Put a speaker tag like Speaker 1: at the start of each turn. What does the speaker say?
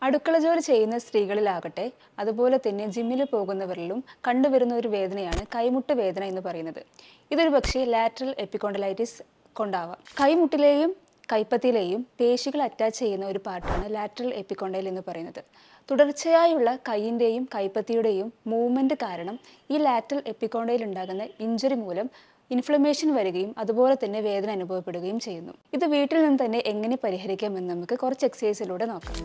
Speaker 1: അടുക്കള ജോലി ചെയ്യുന്ന സ്ത്രീകളിലാകട്ടെ അതുപോലെ തന്നെ ജിമ്മിൽ പോകുന്നവരിലും കണ്ടുവരുന്ന ഒരു വേദനയാണ് കൈമുട്ട് വേദന എന്ന് പറയുന്നത്. ഇതൊരു പക്ഷേ ലാറ്ററൽ എപ്പിക്കോണ്ടലൈറ്റിസ് കൊണ്ടാവാം. കൈമുട്ടിലെയും കൈപ്പത്തിയിലെയും പേശികൾ അറ്റാച്ച് ചെയ്യുന്ന ഒരു പാർട്ടാണ് ലാറ്ററൽ എപ്പിക്കോണ്ടൈൽ എന്ന് പറയുന്നത്. തുടർച്ചയായുള്ള കൈയിൻ്റെയും കൈപ്പത്തിയുടെയും മൂവ്മെൻറ്റ് കാരണം ഈ ലാറ്ററൽ എപ്പിക്കോണ്ടൈൽ ഉണ്ടാകുന്ന ഇഞ്ചുറി മൂലം ഇൻഫ്ലമേഷൻ വരികയും അതുപോലെ തന്നെ വേദന അനുഭവപ്പെടുകയും ചെയ്യുന്നു. ഇത് വീട്ടിൽ നിന്ന് തന്നെ എങ്ങനെ പരിഹരിക്കാമെന്ന് നമുക്ക് കുറച്ച് എക്സസൈസിലൂടെ നോക്കാം.